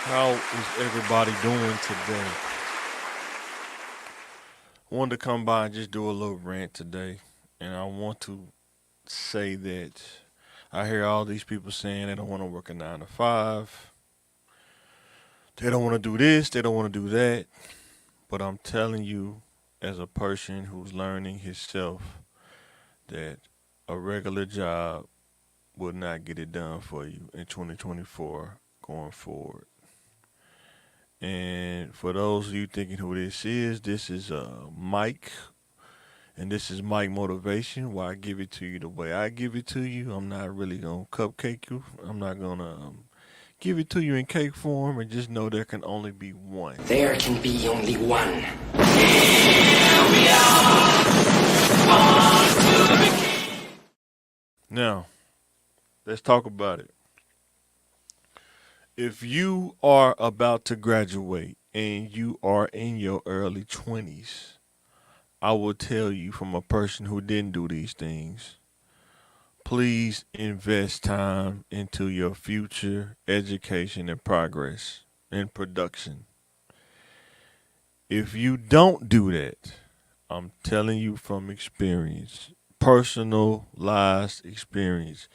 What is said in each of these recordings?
How is everybody doing today? I wanted to come by and just do a little rant today. And I want to say that I hear all these people saying they don't want to work a 9 to 5. They don't want to do this. They don't want to do that. But I'm telling you, as a person who's learning himself, that a regular job will not get it done for you in 2024 going forward. And for those of you thinking who this is Mike, and this is Mike Motivation. Why I give it to you the way I give it to you. I'm not really gonna cupcake you. I'm not gonna give it to you in cake form, and just know there can only be one. There can be only one. Now, let's talk about it. If you are about to graduate and you are in your early 20s, I will tell you from a person who didn't do these things, please invest time into your future education and progress and production. If you don't do that, I'm telling you from experience, personalized experience,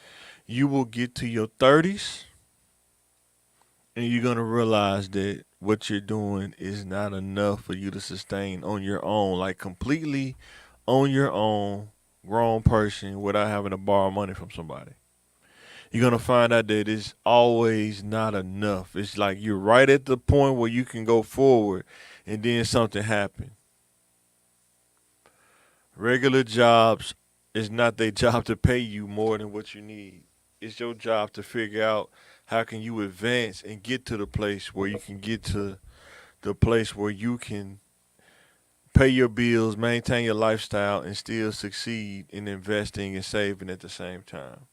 you will get to your 30s and you're going to realize that what you're doing is not enough for you to sustain on your own, like completely on your own, grown person without having to borrow money from somebody. You're gonna find out that it's always not enough. It's like you're right at the point where you can go forward, and then something happens. Regular jobs is not their job to pay you more than what you need. It's your job to figure out how can you advance and get to the place where you can get to the place where you can pay your bills, maintain your lifestyle, and still succeed in investing and saving at the same time.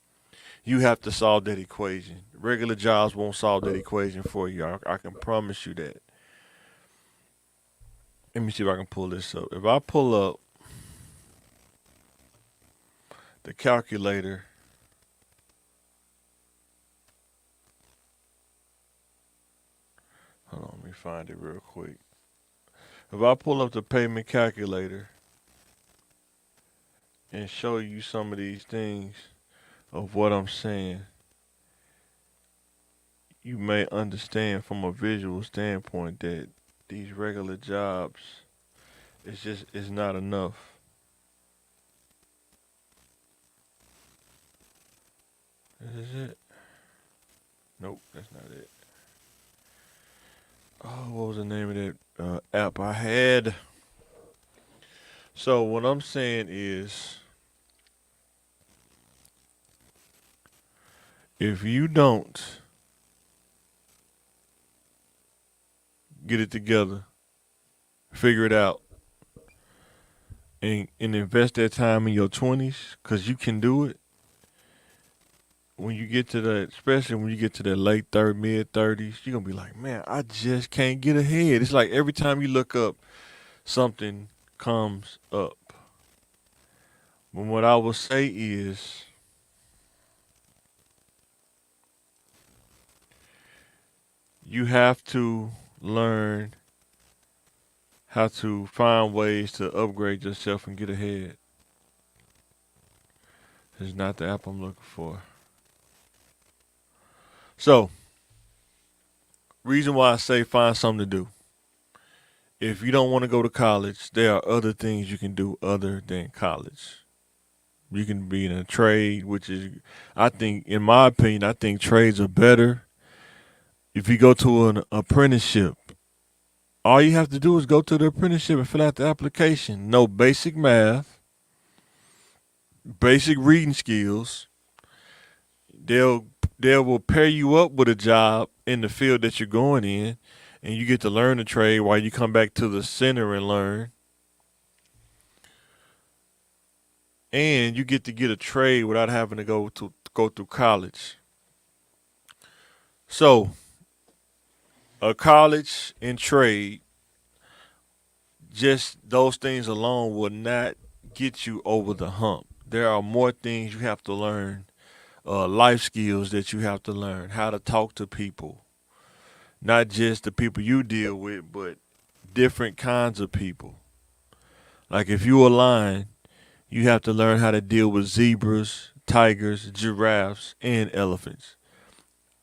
You have to solve that equation. Regular jobs won't solve that equation for you. I can promise you that. Let me see if I can pull this up. If I pull up the calculator, hold on, let me find it real quick. If I pull up the payment calculator and show you some of these things of what I'm saying, you may understand from a visual standpoint that these regular jobs is not enough. This is it? Nope, that's not it. Oh, what was the name of that app I had? So what I'm saying is, if you don't get it together, figure it out, and invest that time in your 20s, because you can do it. When you get to that, especially when you get to that late mid 30s, you're gonna be like, man, I just can't get ahead. It's like every time you look up, something comes up. But what I will say is, you have to learn how to find ways to upgrade yourself and get ahead. It's not the app I'm looking for. So, reason why I say find something to do. If you don't want to go to college, there are other things you can do other than college. You can be in a trade, which is, I think, in my opinion, I think trades are better. If you go to an apprenticeship, all you have to do is go to the apprenticeship and fill out the application. Know basic math, basic reading skills. They'll they will pair you up with a job in the field that you're going in, and you get to learn the trade while you come back to the center and learn. And you get a trade without having to go through college. So a college and trade, just those things alone will not get you over the hump. There are more things you have to learn, life skills that you have to learn, how to talk to people, Not just the people you deal with, but different kinds of people. Like if you're a lion, you have to learn how to deal with zebras, tigers, giraffes, and elephants.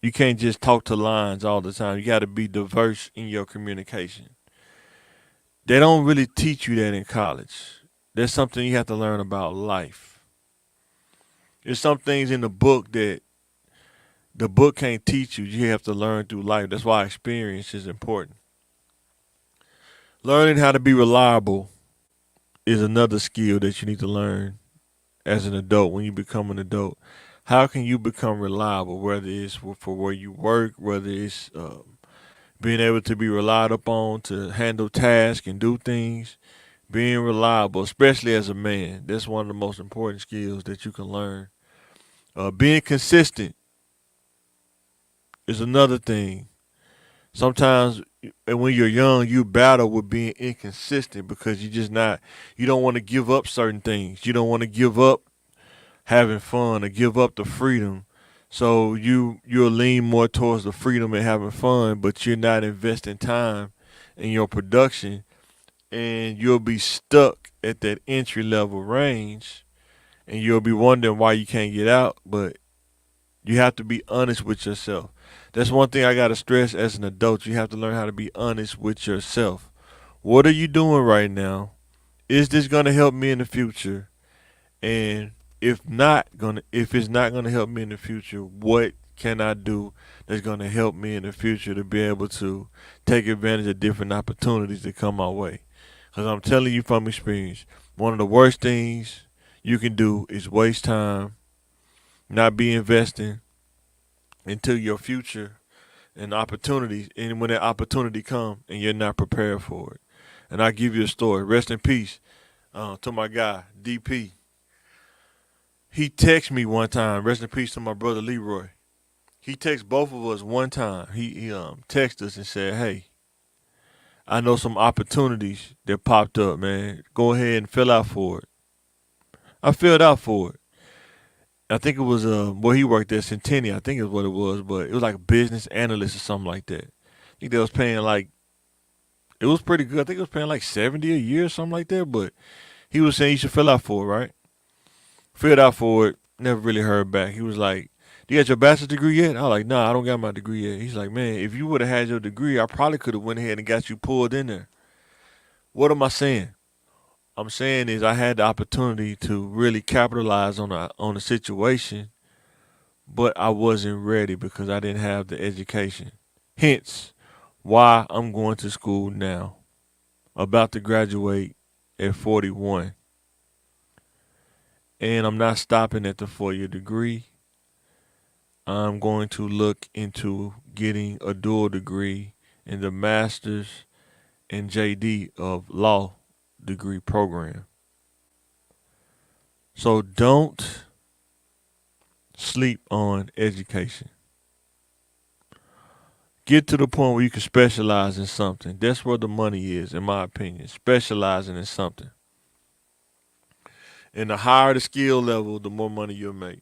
You can't just talk to lions all the time. You got to be diverse in your communication. They don't really teach you that in college. There's something you have to learn about life. There's some things in the book that the book can't teach you. You have to learn through life. That's why experience is important. Learning how to be reliable is another skill that you need to learn as an adult when you become an adult. How can you become reliable, whether it's for where you work, whether it's being able to be relied upon to handle tasks and do things, being reliable, especially as a man. That's one of the most important skills that you can learn. Being consistent is another thing. Sometimes when you're young, you battle with being inconsistent because you don't want to give up certain things. You don't want to give up having fun or give up the freedom. So you'll lean more towards the freedom and having fun, but you're not investing time in your production, and you'll be stuck at that entry level range, and you'll be wondering why you can't get out. But you have to be honest with yourself. That's one thing I gotta stress as an adult. You have to learn how to be honest with yourself. What are you doing right now? Is this gonna help me in the future? And if it's not gonna help me in the future, what can I do that's gonna help me in the future to be able to take advantage of different opportunities that come my way? Because I'm telling you from experience, one of the worst things you can do is waste time, not be investing into your future and opportunities, and when that opportunity comes and you're not prepared for it. And I'll give you a story. Rest in peace to my guy, DP. He texted me one time. Rest in peace to my brother Leroy. He texted both of us one time. He texted us and said, "Hey, I know some opportunities that popped up, man. Go ahead and fill out for it." I filled out for it. I think it was where he worked at Centennial. I think is what it was, but it was like a business analyst or something like that. I think they was paying like it was pretty good. I think it was paying like 70 a year or something like that. But he was saying you should fill out for it, right? Filled out for it. Never really heard back. He was like, "Do you got your bachelor's degree yet?" I was like, "Nah, I don't got my degree yet." He's like, "Man, if you would have had your degree, I probably could have went ahead and got you pulled in there." What am I saying? I'm saying is I had the opportunity to really capitalize on a situation, but I wasn't ready because I didn't have the education. Hence, why I'm going to school now. About to graduate at 41. And I'm not stopping at the 4-year degree. I'm going to look into getting a dual degree in the master's and JD of law degree program. So don't sleep on education. Get to the point where you can specialize in something. That's where the money is, in my opinion. Specializing in something. And the higher the skill level, the more money you'll make.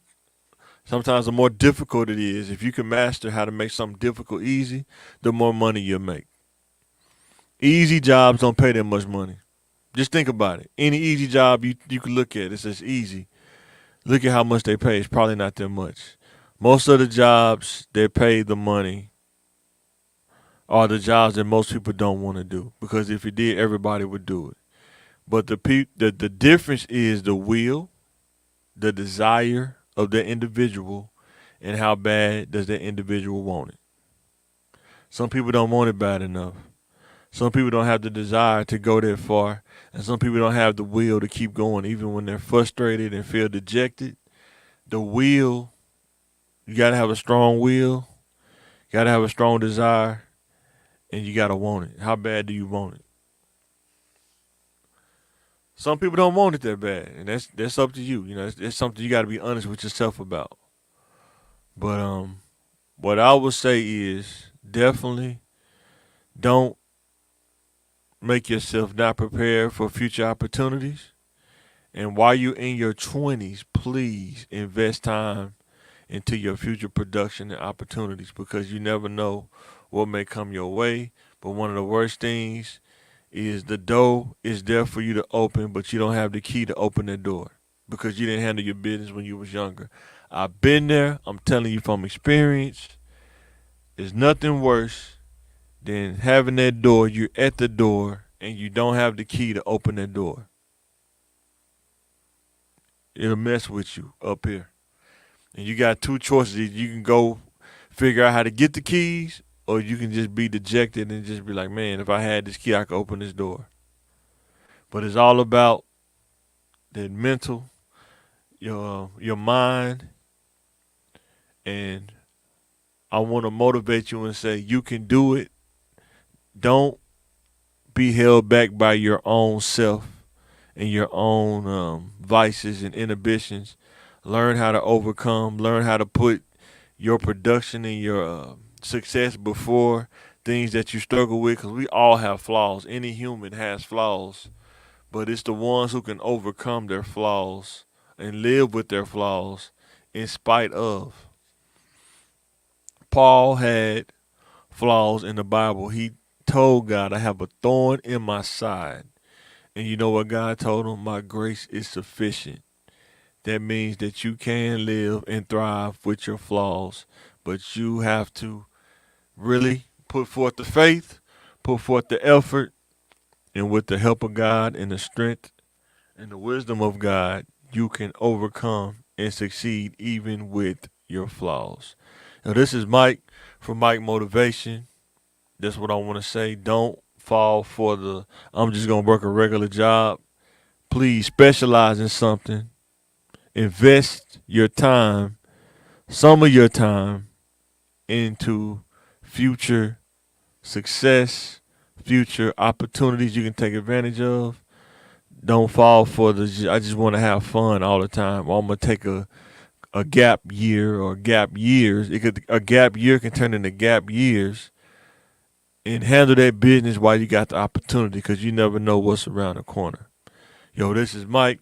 Sometimes the more difficult it is, if you can master how to make something difficult easy, the more money you'll make. Easy jobs don't pay that much money. Just think about it. Any easy job you can look at, it says easy. Look at how much they pay. It's probably not that much. Most of the jobs that pay the money are the jobs that most people don't want to do. Because if it did, everybody would do it. But the difference is the will, the desire of the individual, and how bad does that individual want it. Some people don't want it bad enough. Some people don't have the desire to go that far, and some people don't have the will to keep going even when they're frustrated and feel dejected. The will, you got to have a strong will, you got to have a strong desire, and you got to want it. How bad do you want it? Some people don't want it that bad, and that's up to you. You know, it's something you got to be honest with yourself about. But what I would say is definitely don't make yourself not prepared for future opportunities. And while you're in your 20s, please invest time into your future production and opportunities, because you never know what may come your way. But one of the worst things is the door is there for you to open, but you don't have the key to open that door because you didn't handle your business when you was younger. I've been there. I'm telling you from experience. There's nothing worse than having that door. You're at the door and you don't have the key to open that door. It'll mess with you up here. And you got two choices. You can go figure out how to get the keys, or you can just be dejected and just be like, man, if I had this key, I could open this door. But it's all about that mental, your mind, and I want to motivate you and say you can do it. Don't be held back by your own self and your own vices and inhibitions. Learn how to overcome. Learn how to put your production and your success before things that you struggle with, because we all have flaws. Any human has flaws, but it's the ones who can overcome their flaws and live with their flaws in spite of. Paul had flaws in the Bible. He told God, I have a thorn in my side. And you know what God told him? My grace is sufficient. That means that you can live and thrive with your flaws, but you have to really put forth the faith, put forth the effort, and with the help of God and the strength and the wisdom of God, you can overcome and succeed even with your flaws. Now, this is Mike from Mike Motivation. That's what I want to say. Don't fall for the I'm just going to work a regular job. Please specialize in something. Invest your time, some of your time, into future success, future opportunities you can take advantage of. Don't fall for the I just want to have fun all the time. Or I'm going to take a gap year or gap years. A gap year can turn into gap years, and handle that business while you got the opportunity, because you never know what's around the corner. Yo, this is Mike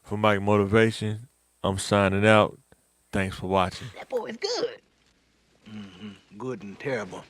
from Mike Motivation. I'm signing out. Thanks for watching. That boy is good. Good and terrible.